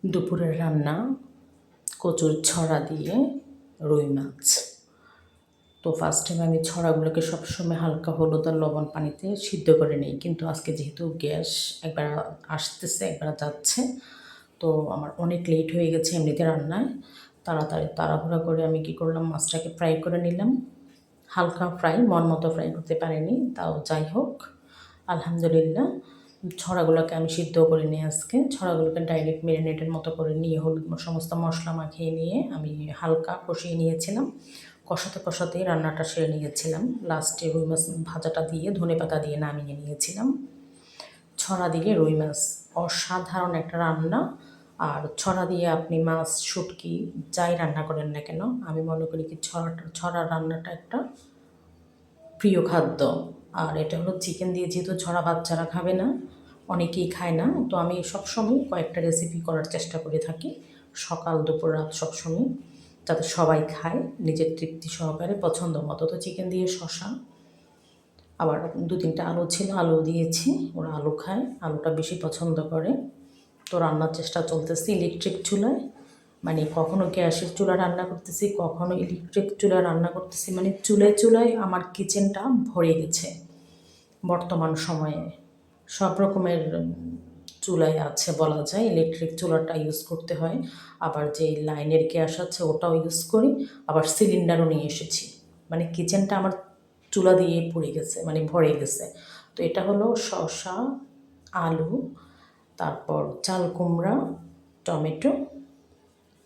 দুপুরের রান্না কচুর ছড়া দিয়ে রুই মাছ। তো ফার্স্ট টাইম আমি ছড়াগুলোকে সবসময় হালকা হলুদ আর লবণ পানিতে সিদ্ধ করে নিই, কিন্তু আজকে যেহেতু গ্যাস একবার আসতেছে একবার যাচ্ছে, তো আমার অনেক লেট হয়ে গেছে এমনিতে রান্নায়। তাড়াহুড়া করে আমি কী করলাম, মাছটাকে ফ্রাই করে নিলাম। হালকা ফ্রাই, মন মতো ফ্রাই করতে পারিনি, তাও যাই হোক আলহামদুলিল্লাহ। ছড়াগুলোকে আমি সিদ্ধ করে নিই আজকে। ছড়াগুলোকে ডাইরেক্ট ম্যারিনেটের মতো করে নিয়ে হলুদ সমস্ত মশলা মাখিয়ে নিয়ে আমি হালকা কষিয়ে নিয়েছিলাম। কষাতেই রান্নাটা সেরে নিয়েছিলাম। লাস্টে রুই মাছ ভাজাটা দিয়ে ধনেপাতা দিয়ে নামিয়ে নিয়েছিলাম। ছড়া দিয়ে রুই মাছ অসাধারণ একটা রান্না। আর ছড়া দিয়ে আপনি মাছ, শুটকি যাই রান্না করেন না কেন, আমি মনে করি কি ছড়া রান্নাটা একটা প্রিয় খাদ্য। আর এটা হলো চিকেন দিয়ে, যেহেতু ছড়া বাচ্চারা খাবে না, অনেকেই খায় না, তো আমি সবসময় কয়েকটা রেসিপি করার চেষ্টা করে থাকি, সকাল দুপুর রাত সবসময়, যাতে সবাই খায় নিজের তৃপ্তি সহকারে পছন্দ মতো। তো চিকেন দিয়ে শশা, আবার 2-3টা আলু ছিল, আলু দিয়েছি, ওরা আলু খায়, আলুটা বেশি পছন্দ করে। তো রান্নার চেষ্টা চলতেছে ইলেকট্রিক চুলায়, মানে কখনো গ্যাসের চুলা রান্না করতেছি, কখনো ইলেকট্রিক চুলা রান্না করতেছি, মানে চুলায় আমার কিচেনটা ভরে গেছে বর্তমান সময়ে। সব রকমের চুলায় আছে বলা যায়। ইলেকট্রিক চুলাটা ইউজ করতে হয়, আবার যে লাইনের গ্যাস আছে ওটাও ইউজ করি, আবার সিলিন্ডারও নিয়ে এসেছি। মানে কিচেনটা আমার চুলা দিয়ে পড়ে গেছে, মানে ভরে গেছে। তো এটা হলো শসা, আলু, তারপর চাল কুমড়া, টমেটো,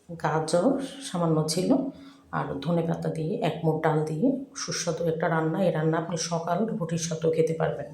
গাজর সামান্য ছিল, আর ধনেপাতা দিয়ে 1 মুঠ ডাল দিয়ে সুস্বাদু একটা রান্না। এই রান্না আপনি সকাল রুটির সাথেও খেতে পারবেন।